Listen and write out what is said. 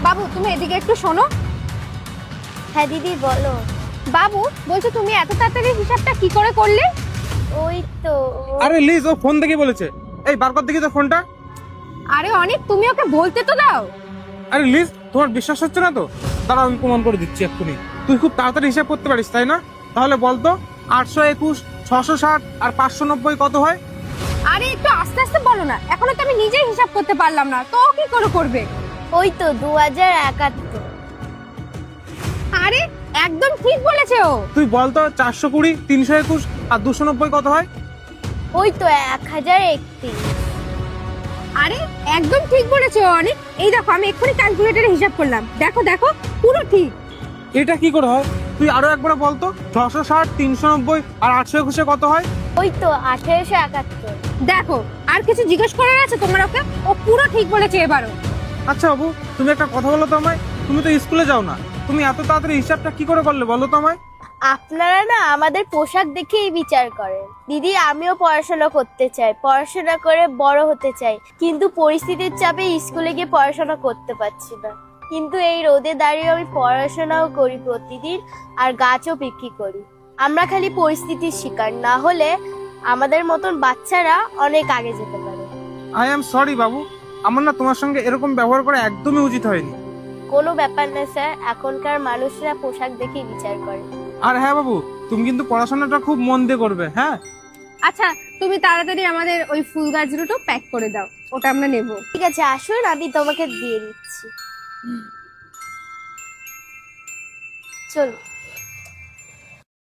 বাবু তুমি এদিকে একটু শোনো। হ্যাঁ দিদি বলো। বাবু বলছো তুমি এত তাড়াতাড়ি হিসাবটা কি করে করলে? ওই তো আরে লিজ, ও ফোন দেখে বলেছে। এই বার কর দেখি তো ফোনটা। আরে অনেক, তুমি ওকে বলতে তো দাও। আরে লিজ, তোমার বিশ্বাস হচ্ছে না তো? দাঁড়াও, আমি প্রমাণ করে দিচ্ছি এক্ষুনি। তুই খুব তাড়াতাড়ি হিসাব করতে পারিস তাই না? তাহলে বলতো 821, 660 আর 590 কত হয়? আরে একটু আস্তে আস্তে বলো না, এখনো তো আমি নিজেই হিসাব করতে পারলাম না, তো ও কি করে করবে? ওই তো 2071। আরে একদম ঠিক বলেছে ও। তুই বলতো 420, 321 আর 290 কত হয়? ওই তো 1031। আরে একদম ঠিক বলেছে ও অনেক। এই দেখো আমি এক্ষুনি ক্যালকুলেটরে হিসাব করলাম, দেখো দেখো পুরো ঠিক। এটা কি করে হয়? তুই আরো একবার বলতো 660, 390 আর 821 কত হয়? ওই তো 1871। দেখো আর কিছু জিজ্ঞেস করার আছে তোমার ওকে? ও পুরো ঠিক বলেছে এবারও। আচ্ছা বাবু, তুমি একটা কথা বলো তো আমায়। তুমি তো স্কুলে যাও না, তুমি এত তাড়াতাড়ি হিসাবটা কি করে করলে বলো তো আমায়? আপনারা না আমাদের পোশাক দেখেই বিচার করেন। দিদি আমিও পড়াশোনা করতে চাই, পড়াশোনা করে বড় হতে চাই, কিন্তু পরিস্থিতির চাপে স্কুলে গিয়ে পড়াশোনা করতে পারছি না। কিন্তু এই রোদে দাঁড়িয়ে আমি পড়াশোনাও করি প্রতিদিন, আর গাছও বিক্রি করি। আমরা খালি পরিস্থিতির শিকার, না হলে আমাদের মতন বাচ্চারা অনেক আগে যেতে পারে। আই এম সরি বাবু, আমার না তোমার সঙ্গে এরকম ব্যবহার করা একদমই উচিত হয়নি। কোনো ব্যাপার না স্যার, এখনকার মানুষরা পোশাক দেখেই বিচার করে। আর হ্যাঁ বাবু, তুমি কিন্তু পড়াশোনাটা খুব মন দিয়ে করবে, হ্যাঁ? আচ্ছা তুমি তাড়াতাড়ি আমাদের ওই ফুল গাছগুলো প্যাক করে দাও, ওটা আমরা নেব। ঠিক আছে আসুন, আমি তোমাকে দিয়ে দিচ্ছি। চলো।